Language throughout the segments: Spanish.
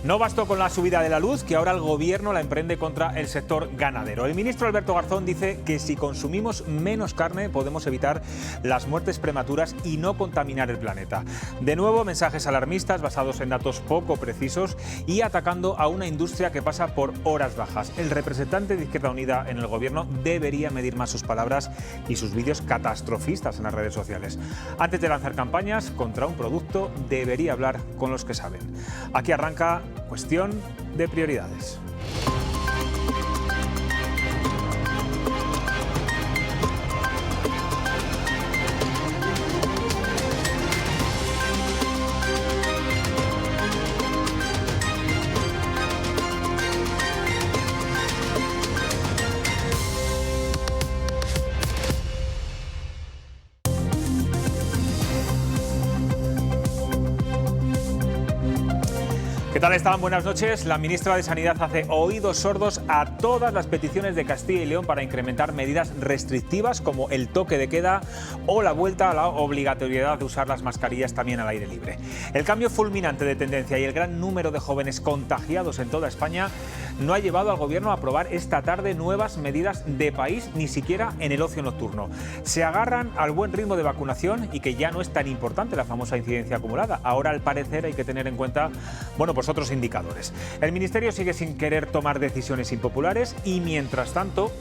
No bastó con la subida de la luz, que ahora el Gobierno la emprende contra el sector ganadero. El ministro Alberto Garzón dice que si consumimos menos carne podemos evitar las muertes prematuras y no contaminar el planeta. De nuevo, mensajes alarmistas basados en datos poco precisos y atacando a una industria que pasa por horas bajas. El representante de Izquierda Unida en el Gobierno debería medir más sus palabras y sus vídeos catastrofistas en las redes sociales. Antes de lanzar campañas contra un producto, debería hablar con los que saben. Aquí arranca Cuestión de Prioridades. ¿Qué tal están? Buenas noches. La ministra de Sanidad hace oídos sordos a todas las peticiones de Castilla y León para incrementar medidas restrictivas como el toque de queda o la vuelta a la obligatoriedad de usar las mascarillas también al aire libre. El cambio fulminante de tendencia y el gran número de jóvenes contagiados en toda España no ha llevado al Gobierno a aprobar esta tarde nuevas medidas de país, ni siquiera en el ocio nocturno. Se agarran al buen ritmo de vacunación y que ya no es tan importante la famosa incidencia acumulada. Ahora, al parecer, hay que tener en cuenta, pues otros indicadores. El Ministerio sigue sin querer tomar decisiones impopulares y, mientras tanto,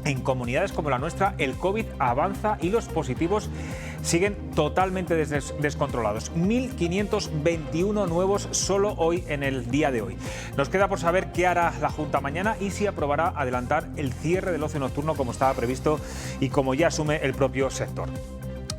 en comunidades como la nuestra, el COVID avanza y los positivos siguen totalmente descontrolados. 1.521 nuevos solo hoy, en el día de hoy. Nos queda por saber qué hará la Junta mañana y si aprobará adelantar el cierre del ocio nocturno como estaba previsto y como ya asume el propio sector.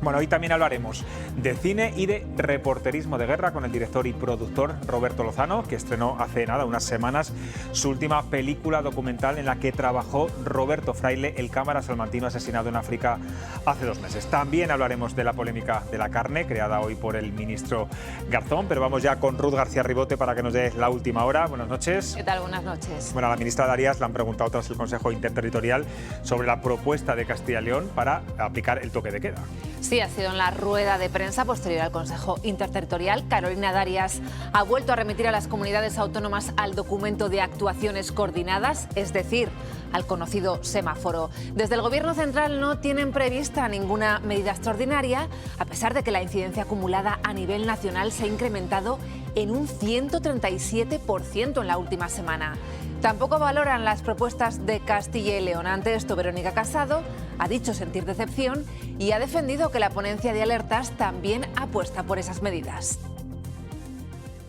Bueno, hoy también hablaremos de cine y de reporterismo de guerra con el director y productor Roberto Lozano, que estrenó hace unas semanas, su última película documental en la que trabajó Roberto Fraile, el cámara salmantino asesinado en África hace 2 meses. También hablaremos de la polémica de la carne, creada hoy por el ministro Garzón, pero vamos ya con Ruth García Ribote para que nos dé la última hora. Buenas noches. ¿Qué tal? Buenas noches. Bueno, a la ministra Darias le han preguntado tras el Consejo Interterritorial sobre la propuesta de Castilla y León para aplicar el toque de queda. Sí, ha sido en la rueda de prensa posterior al Consejo Interterritorial. Carolina Darias ha vuelto a remitir a las comunidades autónomas al documento de actuaciones coordinadas, es decir, al conocido semáforo. Desde el Gobierno central no tienen prevista ninguna medida extraordinaria, a pesar de que la incidencia acumulada a nivel nacional se ha incrementado en un 137% en la última semana. Tampoco valoran las propuestas de Castilla y León. Ante esto, Verónica Casado ha dicho sentir decepción y ha defendido que la ponencia de alertas también apuesta por esas medidas.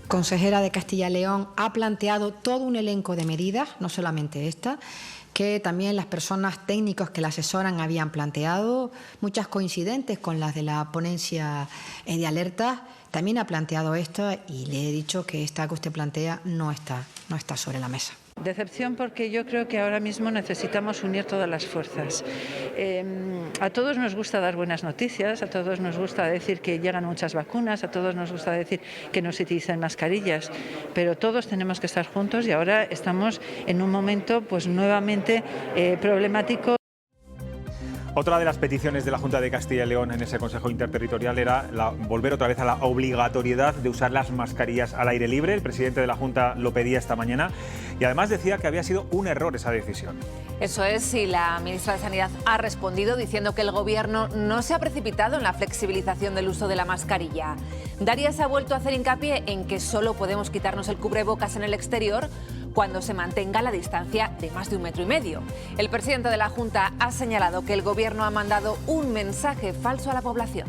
La consejera de Castilla y León ha planteado todo un elenco de medidas, no solamente esta, que también las personas técnicos que la asesoran habían planteado, muchas coincidentes con las de la ponencia de alertas. También ha planteado esto y le he dicho que esta que usted plantea no está sobre la mesa. Decepción porque yo creo que ahora mismo necesitamos unir todas las fuerzas. A todos nos gusta dar buenas noticias, a todos nos gusta decir que llegan muchas vacunas, a todos nos gusta decir que no se utilicen mascarillas, pero todos tenemos que estar juntos y ahora estamos en un momento nuevamente problemático. Otra de las peticiones de la Junta de Castilla y León en ese Consejo Interterritorial era volver otra vez a la obligatoriedad de usar las mascarillas al aire libre. El presidente de la Junta lo pedía esta mañana y además decía que había sido un error esa decisión. Eso es, y la ministra de Sanidad ha respondido diciendo que el Gobierno no se ha precipitado en la flexibilización del uso de la mascarilla. Darias ha vuelto a hacer hincapié en que solo podemos quitarnos el cubrebocas en el exterior cuando se mantenga la distancia de más de 1,5 metros. El presidente de la Junta ha señalado que el Gobierno ha mandado un mensaje falso a la población.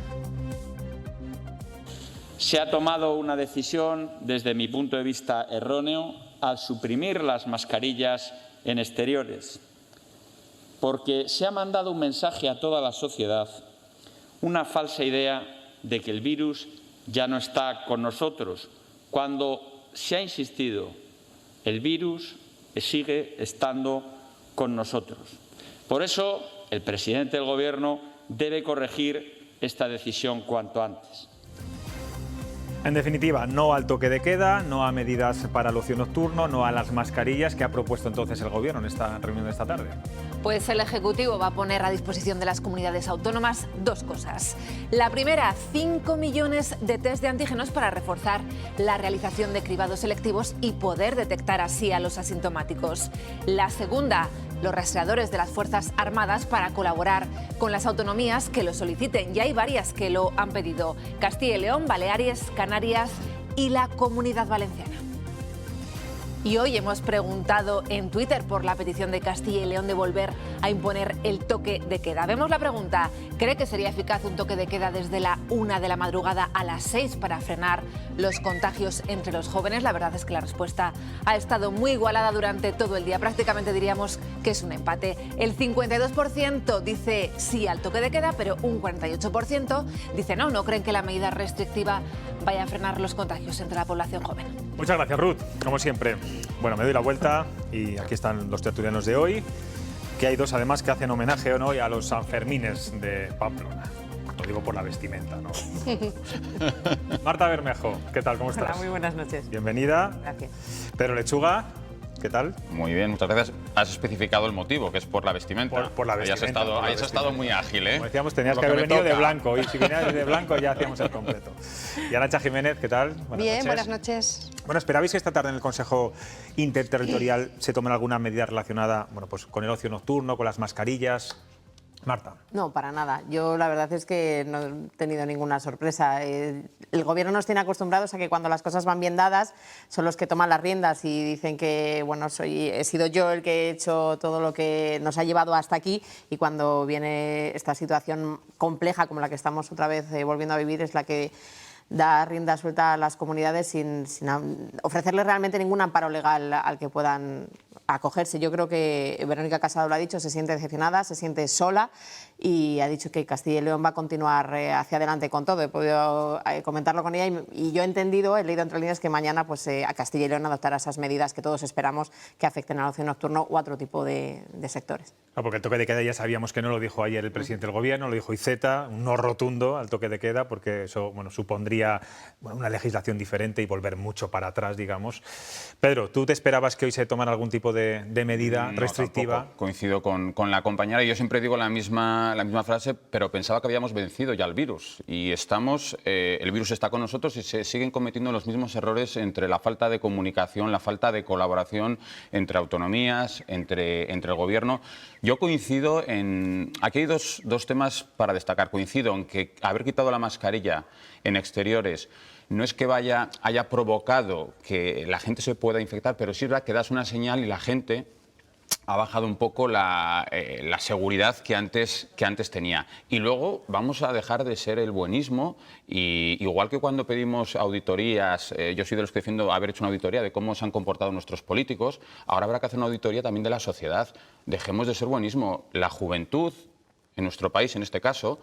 Se ha tomado una decisión, desde mi punto de vista, erróneo al suprimir las mascarillas en exteriores, porque se ha mandado un mensaje a toda la sociedad, una falsa idea de que el virus ya no está con nosotros, cuando se ha insistido. El virus sigue estando con nosotros. Por eso, el presidente del Gobierno debe corregir esta decisión cuanto antes. En definitiva, no al toque de queda, no a medidas para el ocio nocturno, no a las mascarillas que ha propuesto entonces el Gobierno en esta reunión de esta tarde. Pues el Ejecutivo va a poner a disposición de las comunidades autónomas dos cosas. La primera, 5 millones de test de antígenos para reforzar la realización de cribados selectivos y poder detectar así a los asintomáticos. La segunda, los rastreadores de las Fuerzas Armadas para colaborar con las autonomías que lo soliciten. Ya hay varias que lo han pedido: Castilla y León, Baleares, Canarias y la Comunidad Valenciana. Y hoy hemos preguntado en Twitter por la petición de Castilla y León de volver a imponer el toque de queda. Vemos la pregunta: ¿cree que sería eficaz un toque de queda desde la 1 de la madrugada a las 6 para frenar los contagios entre los jóvenes? La verdad es que la respuesta ha estado muy igualada durante todo el día. Prácticamente diríamos que es un empate. El 52% dice sí al toque de queda, pero un 48% dice no creen que la medida restrictiva vaya a frenar los contagios entre la población joven. Muchas gracias, Ruth, como siempre. Bueno, me doy la vuelta y aquí están los tertulianos de hoy, que hay dos además que hacen homenaje hoy a los Sanfermines de Pamplona. Lo digo por la vestimenta, ¿no? Marta Bermejo, ¿qué tal? ¿Cómo estás? Hola, muy buenas noches. Bienvenida. Gracias. Pedro Lechuga, ¿qué tal? Muy bien, muchas gracias. Has especificado el motivo, que es por la vestimenta. Por la vestimenta. Ahí has estado muy ágil, ¿eh? Como decíamos, tenías que haber venido de blanco, y si venías de blanco ya hacíamos el completo. Y Arantxa Jiménez, ¿qué tal? Buenas noches. Bueno, ¿esperabais que esta tarde en el Consejo Interterritorial se tomen alguna medida relacionada, pues, con el ocio nocturno, con las mascarillas? Marta. No, para nada. Yo la verdad es que no he tenido ninguna sorpresa. El Gobierno nos tiene acostumbrados a que cuando las cosas van bien dadas son los que toman las riendas y dicen que bueno, he sido yo el que he hecho todo lo que nos ha llevado hasta aquí, y cuando viene esta situación compleja como la que estamos otra vez volviendo a vivir es la que da rienda suelta a las comunidades sin ofrecerles realmente ningún amparo legal al que puedan acogerse. Yo creo que Verónica Casado lo ha dicho, se siente decepcionada, se siente sola y ha dicho que Castilla y León va a continuar hacia adelante con todo. He podido comentarlo con ella y yo he entendido, he leído entre líneas que mañana pues, a Castilla y León adoptará esas medidas que todos esperamos que afecten al ocio nocturno u otro tipo de sectores. No, porque el toque de queda ya sabíamos que no, lo dijo ayer el presidente del Gobierno, lo dijo Iceta, un no rotundo al toque de queda, porque eso supondría una legislación diferente y volver mucho para atrás, digamos. Pedro, ¿tú te esperabas que hoy se tomara algún tipo de medida restrictiva? Tampoco. Coincido con la compañera, y yo siempre digo la misma frase, pero pensaba que habíamos vencido ya el virus. Y el virus está con nosotros y se siguen cometiendo los mismos errores entre la falta de comunicación, la falta de colaboración entre autonomías, entre el Gobierno. Yo coincido en... Aquí hay dos temas para destacar. Coincido en que haber quitado la mascarilla en exteriores no es que haya provocado que la gente se pueda infectar, pero sí es verdad que das una señal y la gente ha bajado un poco la seguridad que antes tenía. Y luego vamos a dejar de ser el buenismo, y igual que cuando pedimos auditorías, yo soy de los que defiendo haber hecho una auditoría de cómo se han comportado nuestros políticos, ahora habrá que hacer una auditoría también de la sociedad. Dejemos de ser buenismo. La juventud, en nuestro país en este caso,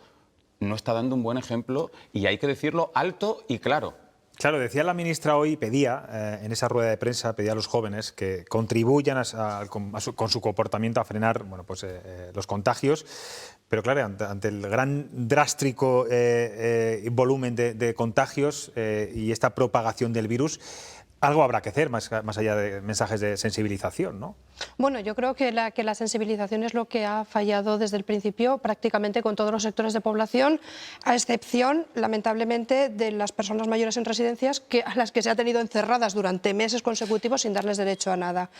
no está dando un buen ejemplo y hay que decirlo alto y claro. Claro, decía la ministra hoy, pedía en esa rueda de prensa, pedía a los jóvenes que contribuyan con su comportamiento a frenar los contagios, pero claro, ante el gran drástico volumen de contagios y esta propagación del virus, algo habrá que hacer más allá de mensajes de sensibilización, ¿no? Bueno, yo creo que la sensibilización es lo que ha fallado desde el principio prácticamente con todos los sectores de población, a excepción, lamentablemente, de las personas mayores en residencias a las que se ha tenido encerradas durante meses consecutivos sin darles derecho a nada.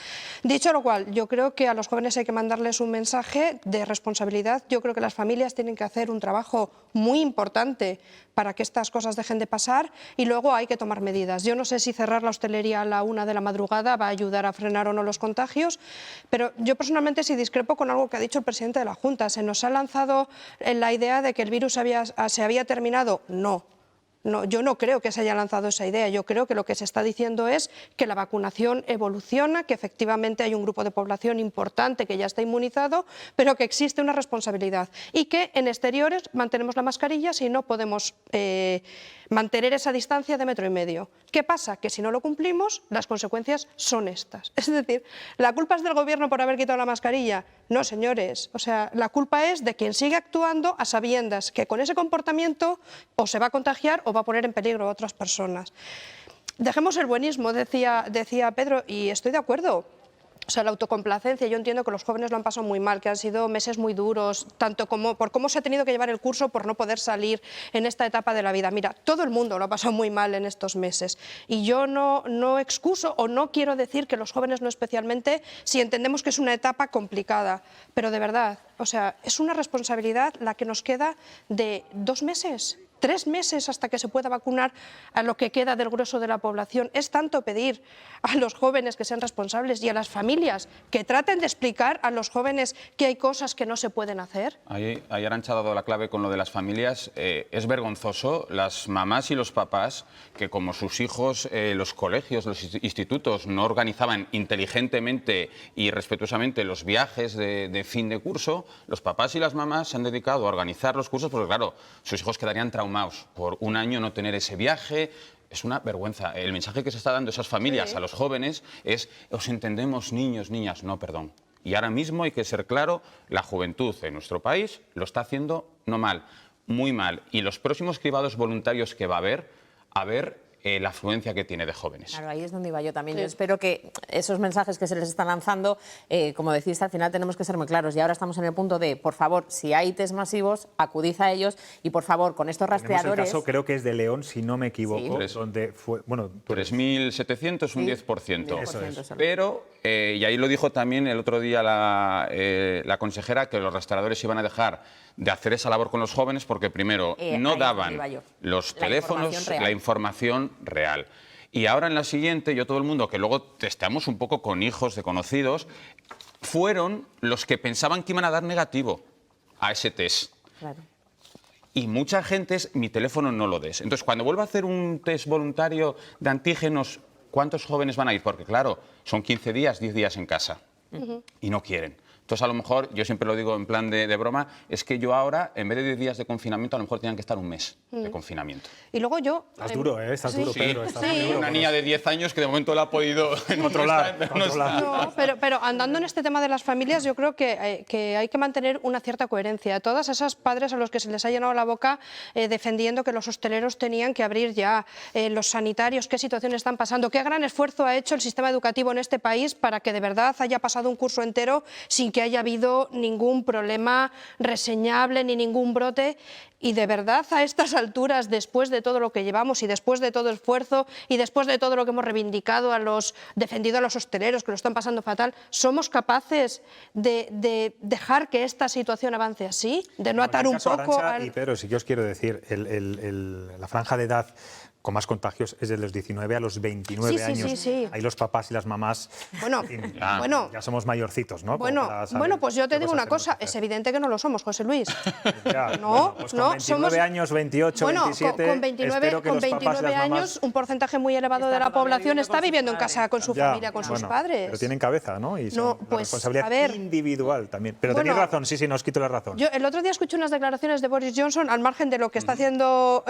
Dicho lo cual, yo creo que a los jóvenes hay que mandarles un mensaje de responsabilidad. Yo creo que las familias tienen que hacer un trabajo muy importante para que estas cosas dejen de pasar y luego hay que tomar medidas. Yo no sé si cerrar la hostelería a la 1 de la madrugada va a ayudar a frenar o no los contagios, pero yo personalmente sí discrepo con algo que ha dicho el presidente de la Junta. Se nos ha lanzado la idea de que el virus se había terminado. No. No, yo no creo que se haya lanzado esa idea. Yo creo que lo que se está diciendo es que la vacunación evoluciona, que efectivamente hay un grupo de población importante que ya está inmunizado, pero que existe una responsabilidad y que en exteriores mantenemos la mascarilla si no podemos mantener esa distancia de 1,5 metros. ¿Qué pasa? Que si no lo cumplimos, las consecuencias son estas. Es decir, ¿la culpa es del Gobierno por haber quitado la mascarilla? No, señores. O sea, la culpa es de quien sigue actuando a sabiendas que con ese comportamiento o se va a contagiar o va a poner en peligro a otras personas. Dejemos el buenismo, decía Pedro, y estoy de acuerdo. O sea, la autocomplacencia, yo entiendo que los jóvenes lo han pasado muy mal, que han sido meses muy duros, tanto como por cómo se ha tenido que llevar el curso, por no poder salir en esta etapa de la vida. Mira, todo el mundo lo ha pasado muy mal en estos meses. Y yo no excuso o no quiero decir que los jóvenes no especialmente, si entendemos que es una etapa complicada. Pero de verdad, o sea, es una responsabilidad la que nos queda de 2 meses. 3 meses hasta que se pueda vacunar a lo que queda del grueso de la población. Es tanto pedir a los jóvenes que sean responsables y a las familias que traten de explicar a los jóvenes que hay cosas que no se pueden hacer. Ahí Arantxa ha dado la clave con lo de las familias. Es vergonzoso las mamás y los papás que, como sus hijos, los colegios, los institutos no organizaban inteligentemente y respetuosamente los viajes de fin de curso, los papás y las mamás se han dedicado a organizar los cursos porque, claro, sus hijos quedarían traumados por un año no tener ese viaje. Es una vergüenza. El mensaje que se está dando a esas familias, a los jóvenes, es: os entendemos, niños, niñas. No, perdón. Y ahora mismo hay que ser claro, la juventud en nuestro país lo está haciendo no mal, muy mal. Y los próximos cribados voluntarios que va a haber la afluencia que tiene de jóvenes. Claro, ahí es donde iba yo también. Yo espero que esos mensajes que se les están lanzando, como decís, al final tenemos que ser muy claros. Y ahora estamos en el punto de, por favor, si hay test masivos, acudid a ellos y, por favor, con estos rastreadores... Tenemos el caso, creo que es de León, si no me equivoco, sí, donde fue... Bueno, 3.700, un 10%. Eso es. Pero, y ahí lo dijo también el otro día la consejera, que los rastreadores iban a dejar de hacer esa labor con los jóvenes porque, primero, no daban los teléfonos, la información real. Y ahora en la siguiente, todo el mundo que luego testeamos un poco con hijos de conocidos, fueron los que pensaban que iban a dar negativo a ese test. Claro. Y mucha gente es: mi teléfono no lo des. Entonces, cuando vuelva a hacer un test voluntario de antígenos, ¿cuántos jóvenes van a ir? Porque, claro, son 15 días, 10 días en casa y no quieren. Entonces, a lo mejor, yo siempre lo digo en plan de broma, es que yo ahora, en vez de 10 días de confinamiento, a lo mejor tenían que estar un mes de confinamiento. Y luego yo... Estás duro, Estás duro, Pedro. Estás muy duro. Una niña de 10 años que de momento la ha podido controlar. No, pero andando en este tema de las familias, yo creo que hay que mantener una cierta coherencia. Todas esas padres a los que se les ha llenado la boca defendiendo que los hosteleros tenían que abrir ya, los sanitarios, qué situación están pasando, qué gran esfuerzo ha hecho el sistema educativo en este país para que de verdad haya pasado un curso entero sin que haya habido ningún problema reseñable ni ningún brote. Y de verdad, a estas alturas, después de todo lo que llevamos y después de todo el esfuerzo y después de todo lo que hemos reivindicado, defendido a los hosteleros que lo están pasando fatal, ¿somos capaces de dejar que esta situación avance así? ¿De no atar un poco al...? Y Pedro, sí que os quiero decir, la franja de edad con más contagios es de los 19 a los 29 años. Sí. Ahí los papás y las mamás, bueno, ya somos mayorcitos, ¿no? Bueno, pues yo te digo una cosa, es evidente que no lo somos, José Luis. Ya, no, pues no, con 29 años, 28, 27... Con 29 años, un porcentaje muy elevado de la población está viviendo en casa con su familia, con sus padres. Pero tienen cabeza, ¿no? Y son la responsabilidad individual también. Pero tenéis razón, sí, no os quito la razón. Yo el otro día escuché unas declaraciones de Boris Johnson, al margen de lo que está haciendo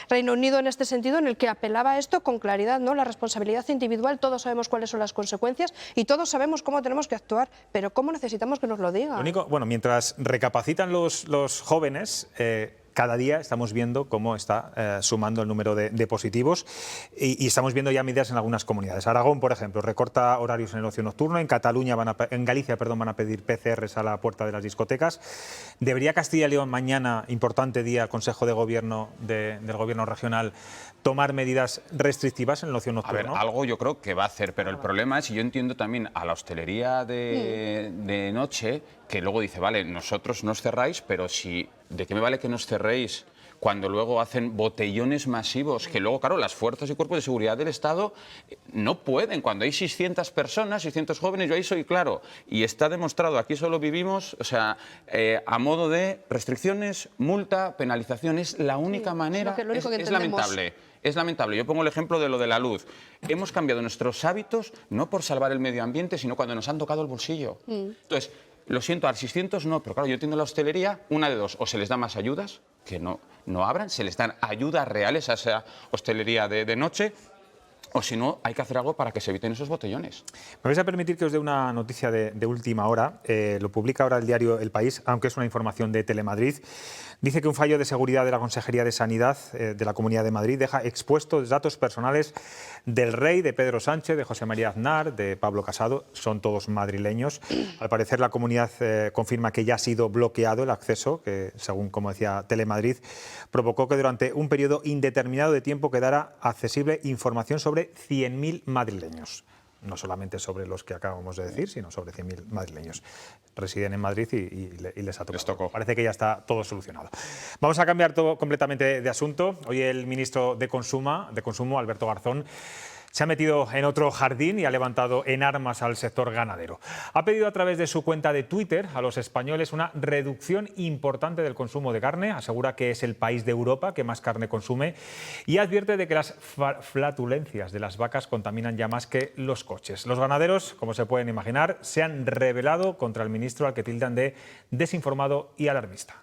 Reino Unido en este sentido, en el que apelaba a esto con claridad, ¿no? La responsabilidad individual, todos sabemos cuáles son las consecuencias y todos sabemos cómo tenemos que actuar, pero ¿cómo necesitamos que nos lo digan? Lo único, mientras recapacitan los jóvenes, cada día estamos viendo cómo está sumando el número de positivos y estamos viendo ya medidas en algunas comunidades. Aragón, por ejemplo, recorta horarios en el ocio nocturno. En Galicia van a pedir PCRs a la puerta de las discotecas. ¿Debería Castilla y León mañana, importante día, Consejo de Gobierno del Gobierno regional, tomar medidas restrictivas en el ocio nocturno? A ver, algo yo creo que va a hacer, pero el problema es, y yo entiendo también a la hostelería de noche, que luego dice, vale, nosotros nos cerráis, pero ¿de qué me vale que nos cerréis cuando luego hacen botellones masivos? Que luego, claro, las fuerzas y cuerpos de seguridad del Estado no pueden. Cuando hay 600 personas, 600 jóvenes, yo ahí soy claro. Y está demostrado, aquí solo vivimos, o sea, a modo de restricciones, multa, penalización, es la única manera, es lamentable. Es lamentable. Yo pongo el ejemplo de lo de la luz. Hemos cambiado nuestros hábitos no por salvar el medio ambiente, sino cuando nos han tocado el bolsillo. Entonces, lo siento, al 600 no, pero claro, yo entiendo la hostelería, una de dos, o se les da más ayudas, que no abran, se les dan ayudas reales a esa hostelería de noche, o si no, hay que hacer algo para que se eviten esos botellones. Me vais a permitir que os dé una noticia de última hora. Lo publica ahora el diario El País, aunque es una información de Telemadrid. Dice que un fallo de seguridad de la Consejería de Sanidad de la Comunidad de Madrid deja expuestos datos personales del Rey, de Pedro Sánchez, de José María Aznar, de Pablo Casado. Son todos madrileños. Al parecer la comunidad confirma que ya ha sido bloqueado el acceso, que según, como decía Telemadrid, provocó que durante un periodo indeterminado de tiempo quedara accesible información sobre 100.000 madrileños. No solamente sobre los que acabamos de decir, sino sobre 100.000 madrileños. Residen en Madrid y les ha tocado. Les tocó. Parece que ya está todo solucionado. Vamos a cambiar todo completamente de asunto. Hoy el ministro de Consumo, Alberto Garzón, se ha metido en otro jardín y ha levantado en armas al sector ganadero. Ha pedido a través de su cuenta de Twitter a los españoles una reducción importante del consumo de carne. Asegura que es el país de Europa que más carne consume y advierte de que las flatulencias de las vacas contaminan ya más que los coches. Los ganaderos, como se pueden imaginar, se han rebelado contra el ministro al que tildan de desinformado y alarmista.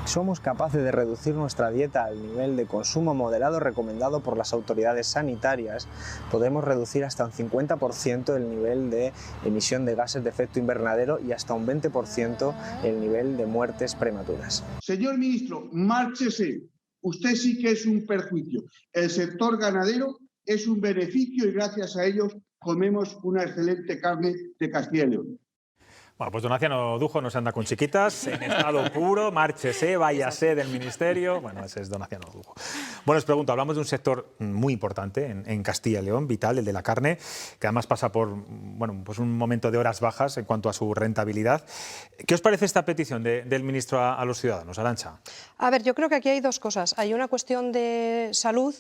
Somos capaces de reducir nuestra dieta al nivel de consumo moderado recomendado por las autoridades sanitarias. Podemos reducir hasta un 50% el nivel de emisión de gases de efecto invernadero y hasta un 20% el nivel de muertes prematuras. Señor ministro, márchese. Usted sí que es un perjuicio. El sector ganadero es un beneficio y gracias a ellos comemos una excelente carne de Castilla y León. Bueno, pues Donaciano Dujo no se anda con chiquitas, en estado puro, márchese, váyase del ministerio. Bueno, ese es Donaciano Dujo. Bueno, os pregunto, hablamos de un sector muy importante en Castilla y León, vital, el de la carne, que además pasa por pues un momento de horas bajas en cuanto a su rentabilidad. ¿Qué os parece esta petición del ministro a los ciudadanos, Arantxa? A ver, yo creo que aquí hay dos cosas. Hay una cuestión de salud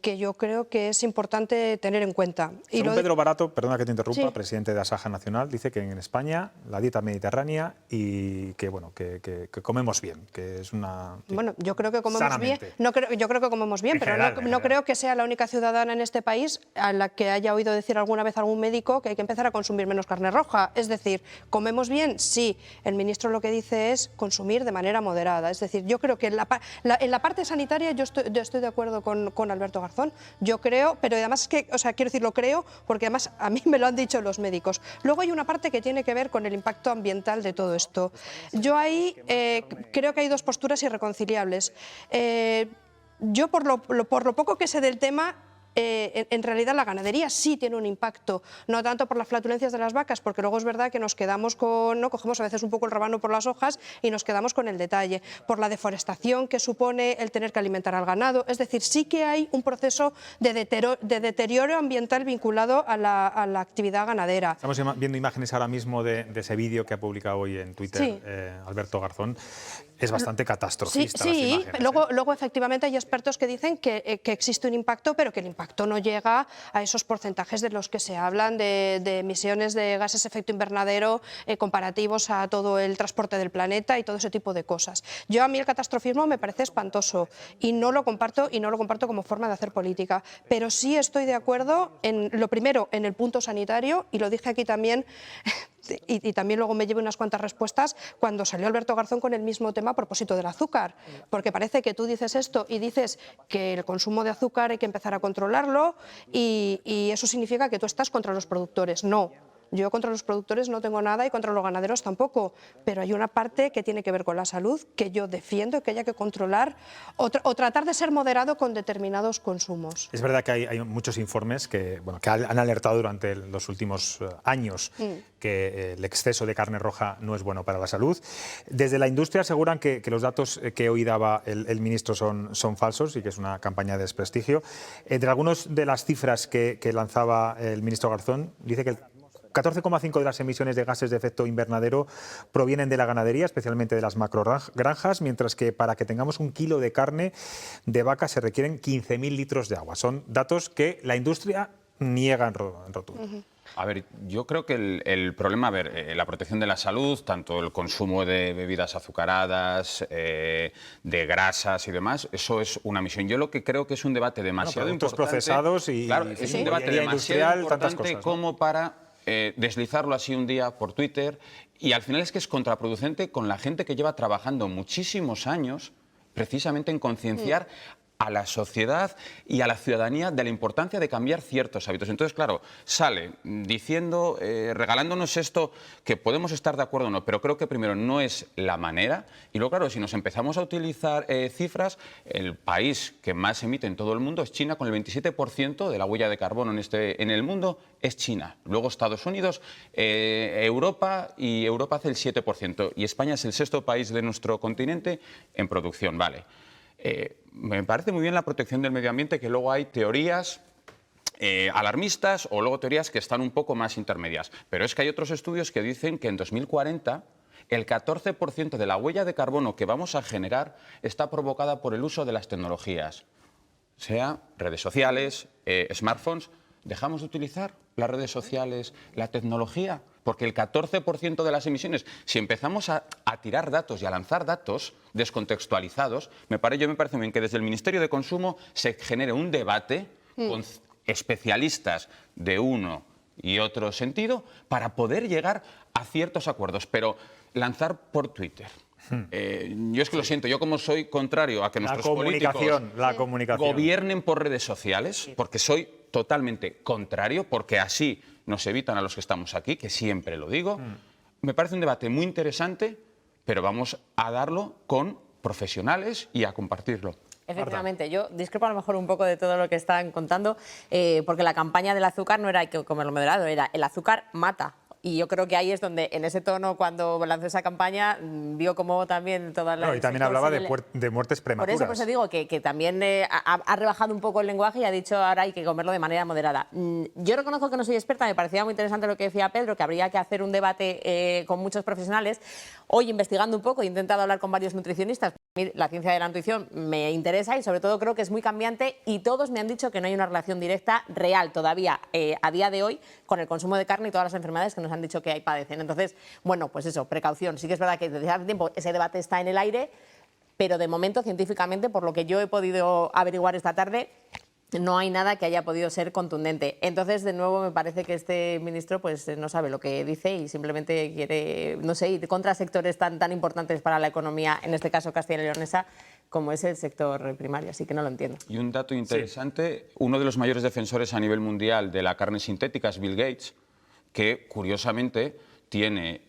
que yo creo que es importante tener en cuenta. Según Pedro Barato, perdona que te interrumpa, sí, presidente de Asaja Nacional, dice que en España la dieta mediterránea y que comemos bien, que es una... Bueno, yo creo que comemos sanamente. bien, yo creo que comemos bien, pero no creo que sea la única ciudadana en este país a la que haya oído decir alguna vez algún médico que hay que empezar a consumir menos carne roja. Es decir, ¿comemos bien? Sí. El ministro lo que dice es consumir de manera moderada. Es decir, yo creo que en la parte sanitaria yo estoy de acuerdo con Alberto Garzón. Yo creo, pero además es que, quiero decir, lo creo porque además a mí me lo han dicho los médicos. Luego hay una parte que tiene que ver con el impacto ambiental de todo esto. Yo ahí creo que hay dos posturas irreconciliables. Yo por lo poco que sé del tema, en realidad la ganadería sí tiene un impacto, no tanto por las flatulencias de las vacas, porque luego es verdad que nos quedamos cogemos a veces un poco el rábano por las hojas y nos quedamos con el detalle, por la deforestación que supone el tener que alimentar al ganado. Es decir, sí que hay un proceso de deterioro ambiental vinculado a la actividad ganadera. Estamos viendo imágenes ahora mismo de ese vídeo que ha publicado hoy en Twitter, sí, Alberto Garzón. Es bastante catastrofista. Sí, luego efectivamente hay expertos que dicen que existe un impacto, pero que el impacto no llega a esos porcentajes de los que se hablan de emisiones de gases de efecto invernadero comparativos a todo el transporte del planeta y todo ese tipo de cosas. A mí el catastrofismo me parece espantoso y no lo comparto como forma de hacer política, pero sí estoy de acuerdo lo primero en el punto sanitario, y lo dije aquí también. Y también luego me llevo unas cuantas respuestas cuando salió Alberto Garzón con el mismo tema a propósito del azúcar, porque parece que tú dices esto y dices que el consumo de azúcar hay que empezar a controlarlo y eso significa que tú estás contra los productores. No. Yo contra los productores no tengo nada y contra los ganaderos tampoco, pero hay una parte que tiene que ver con la salud que yo defiendo que haya que controlar o tratar de ser moderado con determinados consumos. Es verdad que hay muchos informes que han alertado durante los últimos años que el exceso de carne roja no es bueno para la salud. Desde la industria aseguran que los datos que hoy daba el ministro son falsos y que es una campaña de desprestigio. Entre algunas de las cifras que lanzaba el ministro Garzón, dice que el 14,5% de las emisiones de gases de efecto invernadero provienen de la ganadería, especialmente de las macrogranjas, mientras que para que tengamos un kilo de carne de vaca se requieren 15.000 litros de agua. Son datos que la industria niega en rotundo. A ver, yo creo que el problema, la protección de la salud, tanto el consumo de bebidas azucaradas, de grasas y demás, eso es una misión. Yo lo que creo que es un debate demasiado importante. Procesados y claro, es un debate demasiado importante como para deslizarlo así un día por Twitter, y al final es que es contraproducente con la gente que lleva trabajando muchísimos años precisamente en concienciar a la sociedad y a la ciudadanía de la importancia de cambiar ciertos hábitos. Entonces, claro, sale diciendo, regalándonos esto, que podemos estar de acuerdo o no, pero creo que primero no es la manera. Y luego, claro, si nos empezamos a utilizar cifras, el país que más emite en todo el mundo es China, con el 27% de la huella de carbono en el mundo es China. Luego Estados Unidos, Europa, y Europa hace el 7%. Y España es el 6º país de nuestro continente en producción. Vale. Me parece muy bien la protección del medio ambiente, que luego hay teorías alarmistas o luego teorías que están un poco más intermedias. Pero es que hay otros estudios que dicen que en 2040 el 14% de la huella de carbono que vamos a generar está provocada por el uso de las tecnologías, sea redes sociales, smartphones. ¿Dejamos de utilizar las redes sociales, la tecnología? Porque el 14% de las emisiones, si empezamos a tirar datos y a lanzar datos descontextualizados, me parece bien que desde el Ministerio de Consumo se genere un debate con especialistas de uno y otro sentido para poder llegar a ciertos acuerdos. Pero lanzar por Twitter. Yo es que lo siento, yo como soy contrario a que nuestros políticos gobiernen por redes sociales, porque soy totalmente contrario, porque así nos evitan a los que estamos aquí, que siempre lo digo. Me parece un debate muy interesante, pero vamos a darlo con profesionales y a compartirlo. Efectivamente, yo discrepo a lo mejor un poco de todo lo que están contando, porque la campaña del azúcar no era hay que comerlo moderado, era el azúcar mata. Y yo creo que ahí es donde, en ese tono, cuando lanzó esa campaña, vio como también todas las... No, y también hablaba de muertes prematuras. Por eso digo que también ha rebajado un poco el lenguaje y ha dicho ahora hay que comerlo de manera moderada. Yo reconozco que no soy experta, me parecía muy interesante lo que decía Pedro, que habría que hacer un debate con muchos profesionales. Hoy, investigando un poco, he intentado hablar con varios nutricionistas. La ciencia de la nutrición me interesa y sobre todo creo que es muy cambiante y todos me han dicho que no hay una relación directa real todavía a día de hoy con el consumo de carne y todas las enfermedades que nos han dicho que hay padecen. Entonces, bueno, pues eso, precaución. Sí que es verdad que desde hace tiempo ese debate está en el aire, pero de momento científicamente, por lo que yo he podido averiguar esta tarde, no hay nada que haya podido ser contundente. Entonces, de nuevo, me parece que este ministro pues no sabe lo que dice y simplemente quiere, no sé, ir contra sectores tan importantes para la economía, en este caso castilla y leonesa, como es el sector primario. Así que no lo entiendo. Y un dato interesante, uno de los mayores defensores a nivel mundial de la carne sintética es Bill Gates, que curiosamente tiene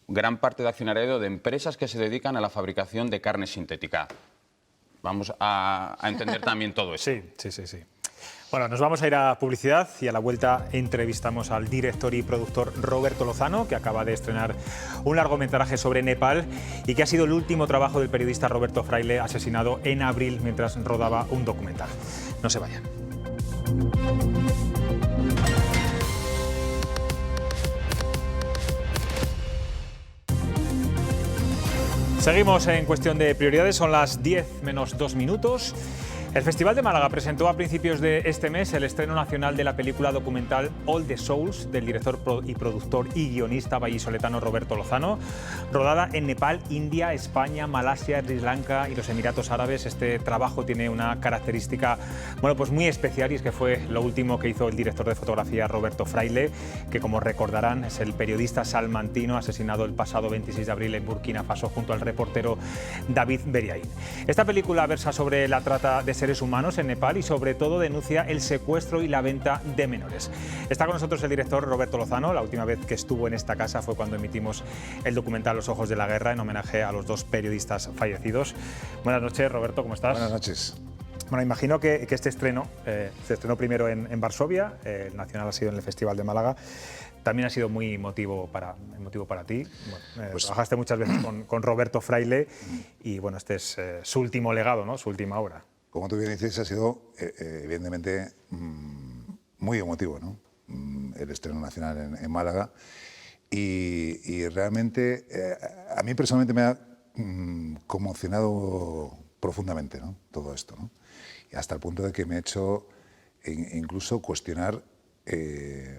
gran parte de accionariado de empresas que se dedican a la fabricación de carne sintética. Vamos a entender también todo eso. Sí. Bueno, nos vamos a ir a publicidad y a la vuelta entrevistamos al director y productor Roberto Lozano, que acaba de estrenar un largometraje sobre Nepal y que ha sido el último trabajo del periodista Roberto Fraile, asesinado en abril mientras rodaba un documental. No se vayan. Seguimos en cuestión de prioridades, son las 10 menos 2 minutos. El Festival de Málaga presentó a principios de este mes el estreno nacional de la película documental All the Souls, del director y productor y guionista vallisoletano Roberto Lozano. Rodada en Nepal, India, España, Malasia, Sri Lanka y los Emiratos Árabes. Este trabajo tiene una característica pues muy especial, y es que fue lo último que hizo el director de fotografía Roberto Fraile, que como recordarán es el periodista salmantino asesinado el pasado 26 de abril en Burkina Faso junto al reportero David Beriaín. Esta película versa sobre la trata de seres humanos en Nepal y sobre todo denuncia el secuestro y la venta de menores. Está con nosotros el director Roberto Lozano. La última vez que estuvo en esta casa fue cuando emitimos el documental Los ojos de la guerra, en homenaje a los dos periodistas fallecidos. Buenas noches, Roberto, ¿cómo estás? Buenas noches. Bueno, imagino que este estreno se estrenó primero en Varsovia, el nacional ha sido en el Festival de Málaga. También ha sido muy emotivo para ti. Bueno, pues trabajaste muchas veces con Roberto Fraile y bueno, este es su último legado, ¿no? Su última obra. Como tú bien dices, ha sido evidentemente muy emotivo, ¿no? El estreno nacional en Málaga y realmente a mí personalmente me ha conmocionado profundamente, ¿no? Todo esto, ¿no? Y hasta el punto de que me ha hecho incluso cuestionar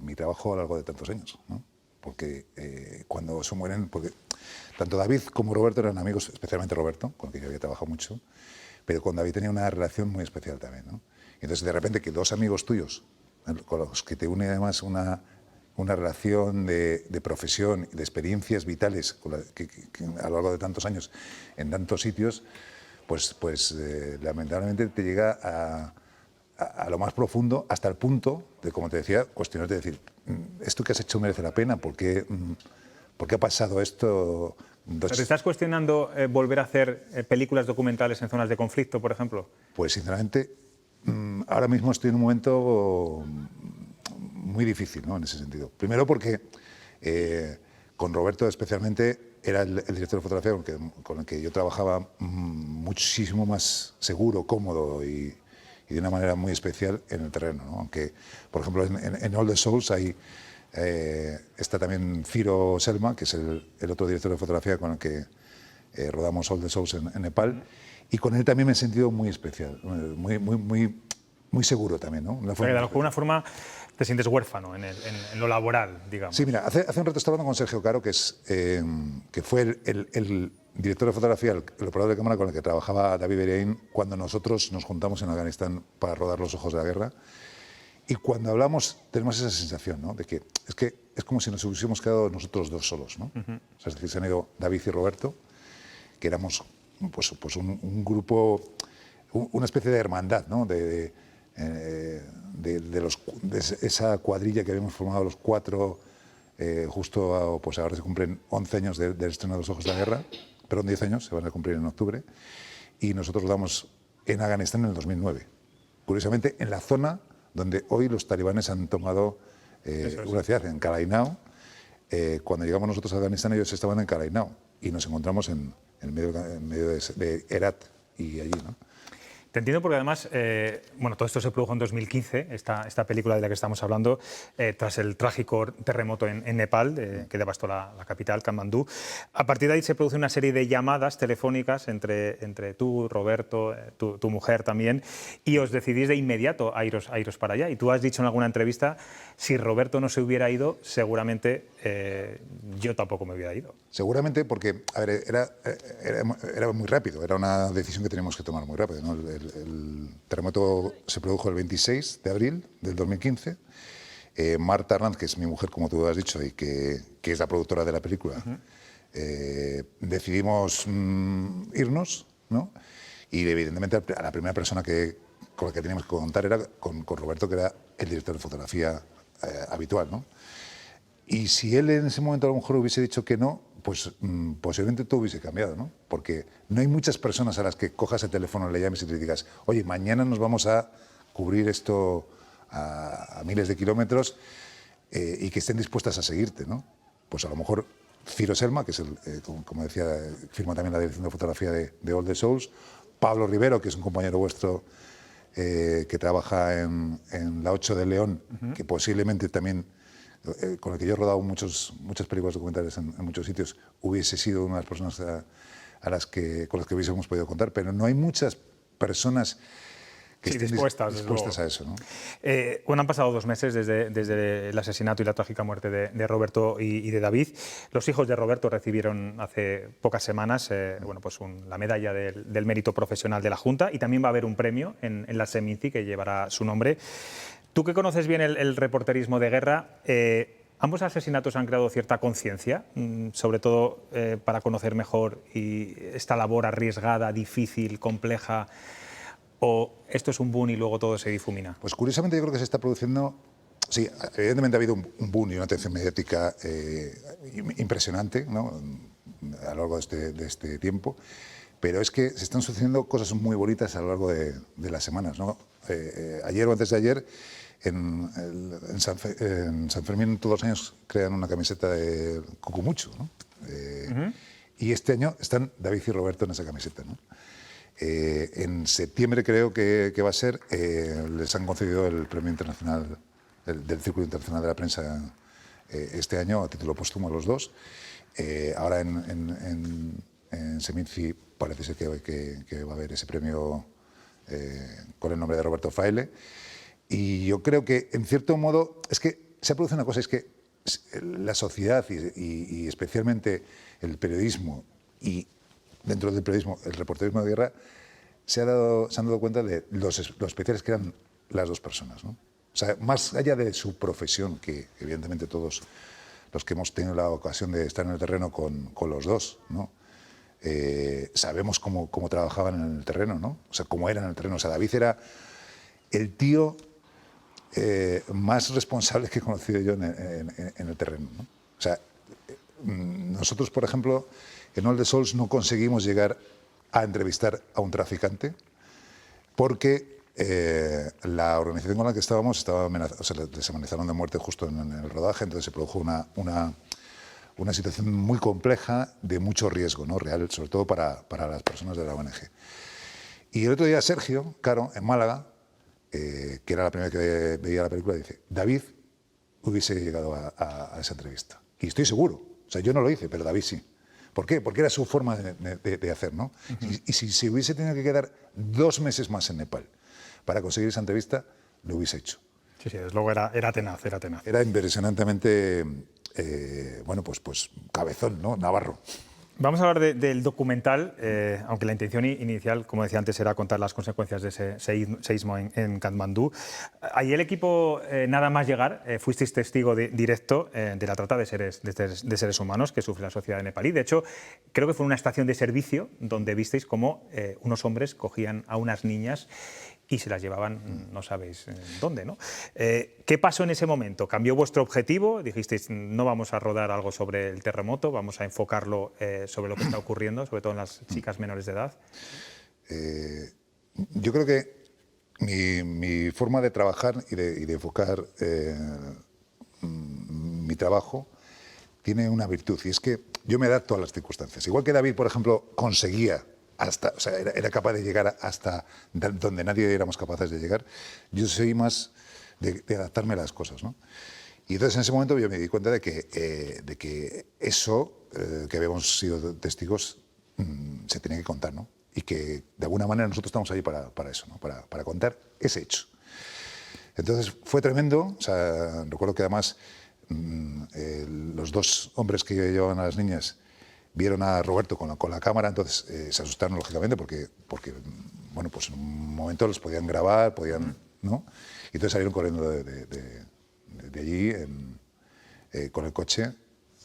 mi trabajo a lo largo de tantos años, ¿no? Porque cuando se mueren, porque tanto David como Roberto eran amigos, especialmente Roberto, con el que yo había trabajado mucho, pero con David tenía una relación muy especial también, ¿no? Y entonces de repente que dos amigos tuyos, con los que te une además una una relación de profesión, de experiencias vitales que a lo largo de tantos años en tantos sitios, pues lamentablemente te llega a lo más profundo, hasta el punto de, como te decía, cuestionarte, decir, ¿esto que has hecho merece la pena? ¿Por qué ha pasado esto? ¿Te estás cuestionando volver a hacer películas documentales en zonas de conflicto, por ejemplo? Pues sinceramente, ahora mismo estoy en un momento muy difícil, ¿no?, en ese sentido. Primero porque con Roberto especialmente era el director de fotografía con el que yo trabajaba muchísimo más seguro, cómodo y de una manera muy especial en el terreno, ¿no? Aunque, por ejemplo, en All the Souls está también Ciro Selma, que es el otro director de fotografía con el que rodamos All the Souls en Nepal, y con él también me he sentido muy especial, muy seguro también, ¿no? De alguna forma te sientes huérfano en lo laboral, digamos. Sí, mira, hace un rato estaba hablando con Sergio Caro, que fue el director de fotografía, el operador de cámara con el que trabajaba David Berein cuando nosotros nos juntamos en Afganistán para rodar Los ojos de la guerra. Y cuando hablamos tenemos esa sensación, ¿no?, de que es como si nos hubiésemos quedado nosotros dos solos, ¿no? O sea, es decir, se han ido David y Roberto, que éramos pues un grupo, una especie de hermandad, ¿no?, de esa cuadrilla que habíamos formado los cuatro, justo pues ahora se cumplen 11 años del estreno de Los ojos de la guerra, perdón, 10 años, se van a cumplir en octubre, y nosotros rodamos en Afganistán en el 2009. Curiosamente, en la zona donde hoy los talibanes han tomado una ciudad, en Kalainao. Cuando llegamos nosotros a Afganistán, ellos estaban en Kalainao y nos encontramos en medio de Herat y allí, ¿no? Te entiendo porque además, bueno, todo esto se produjo en 2015, esta película de la que estamos hablando, tras el trágico terremoto en Nepal, que devastó la capital, Katmandú. A partir de ahí se produce una serie de llamadas telefónicas entre tú, Roberto, tu mujer también, y os decidís de inmediato a iros para allá. Y tú has dicho en alguna entrevista, si Roberto no se hubiera ido, seguramente yo tampoco me hubiera ido. Seguramente porque, a ver, era muy rápido, era una decisión que teníamos que tomar muy rápido, ¿no? El terremoto se produjo el 26 de abril del 2015. Marta Arnaz, que es mi mujer, como tú has dicho, y que es la productora de la película, decidimos irnos, ¿no? Y evidentemente a la primera persona con la que teníamos que contar era con Roberto, que era el director de fotografía habitual, ¿no? Y si él en ese momento a lo mejor hubiese dicho que no, pues posiblemente todo hubiese cambiado, ¿no? Porque no hay muchas personas a las que cojas el teléfono, le llames y te digas, oye, mañana nos vamos a cubrir esto a miles de kilómetros y que estén dispuestas a seguirte, ¿no? Pues a lo mejor Ciro Selma, que es, como decía, firma también la dirección de fotografía de All the Souls, Pablo Rivero, que es un compañero vuestro que trabaja en La 8 de León, que posiblemente también, con el que yo he rodado muchas películas documentales en muchos sitios, hubiese sido una de las personas con las que hubiésemos podido contar, pero no hay muchas personas que estén dispuestas a eso, ¿no? Bueno, han pasado 2 meses desde el asesinato y la trágica muerte de Roberto y de David. Los hijos de Roberto recibieron hace pocas semanas bueno, pues la medalla del mérito profesional de la Junta, y también va a haber un premio en la Seminci que llevará su nombre. Tú que conoces bien el reporterismo de guerra, ¿ambos asesinatos han creado cierta conciencia, sobre todo para conocer mejor esta labor arriesgada, difícil, compleja, o esto es un boom y luego todo se difumina? Pues curiosamente yo creo que se está produciendo, sí, evidentemente ha habido un boom y una atención mediática impresionante, ¿no?, a lo largo de este tiempo, pero es que se están sucediendo cosas muy bonitas a lo largo de las semanas, ¿no? Ayer o antes de ayer, en San Fermín todos los años crean una camiseta de Cucumucho, ¿no? Y este año están David y Roberto en esa camiseta, ¿no? En septiembre creo que va a ser, les han concedido el premio internacional del Círculo Internacional de la Prensa este año a título póstumo a los dos. Ahora en Seminci parece ser que va a haber ese premio con el nombre de Roberto Fraile. Y yo creo que, en cierto modo, es que se ha producido una cosa, es que la sociedad y especialmente el periodismo, y dentro del periodismo, el reporterismo de guerra, se han dado cuenta de lo especiales que eran las dos personas, ¿no? O sea, más allá de su profesión, que evidentemente todos los que hemos tenido la ocasión de estar en el terreno con los dos, ¿no? Sabemos cómo trabajaban en el terreno, ¿no? O sea, cómo eran en el terreno. O sea, David era el tío más responsable que he conocido yo en el terreno, ¿no? O sea, nosotros, por ejemplo, en All the Souls no conseguimos llegar a entrevistar a un traficante porque la organización con la que estábamos estaba amenazada, o sea, les amenazaron de muerte justo en el rodaje, entonces se produjo una situación muy compleja, de mucho riesgo, ¿no? Real, sobre todo para las personas de la ONG. Y el otro día Sergio Caro, en Málaga, que era la primera que veía la película, dice: David hubiese llegado a esa entrevista. Y estoy seguro, o sea, yo no lo hice, pero David sí. ¿Por qué? Porque era su forma de hacer, ¿no? Y si se hubiese tenido que quedar 2 meses más en Nepal para conseguir esa entrevista, lo hubiese hecho. Sí, desde luego era tenaz, era tenaz. Era impresionantemente, bueno, pues cabezón, ¿no? Navarro. Vamos a hablar del documental, aunque la intención inicial, como decía antes, era contar las consecuencias de ese seísmo en Katmandú. Ahí el equipo, nada más llegar, fuisteis testigo directo de la trata de seres humanos que sufre la sociedad nepalí. De hecho, creo que fue una estación de servicio donde visteis cómo unos hombres cogían a unas niñas y se las llevaban, no sabéis dónde, ¿no? ¿Qué pasó en ese momento? ¿Cambió vuestro objetivo? Dijisteis, no vamos a rodar algo sobre el terremoto, vamos a enfocarlo sobre lo que está ocurriendo, sobre todo en las chicas menores de edad. Yo creo que mi forma de trabajar y de enfocar mi trabajo tiene una virtud, y es que yo me adapto a las circunstancias. Igual que David, por ejemplo, conseguía o sea, era capaz de llegar hasta donde nadie éramos capaces de llegar, yo soy más de adaptarme a las cosas, ¿no? Y entonces en ese momento yo me di cuenta de que eso, que habíamos sido testigos, se tenía que contar, ¿no? Y que de alguna manera nosotros estamos ahí para eso, ¿no? Para contar ese hecho. Entonces fue tremendo, o sea, recuerdo que además los 2 hombres que llevaban a las niñas vieron a Roberto con la cámara, entonces se asustaron lógicamente porque, bueno, pues en un momento los podían grabar, ¿no? Y entonces salieron corriendo de allí con el coche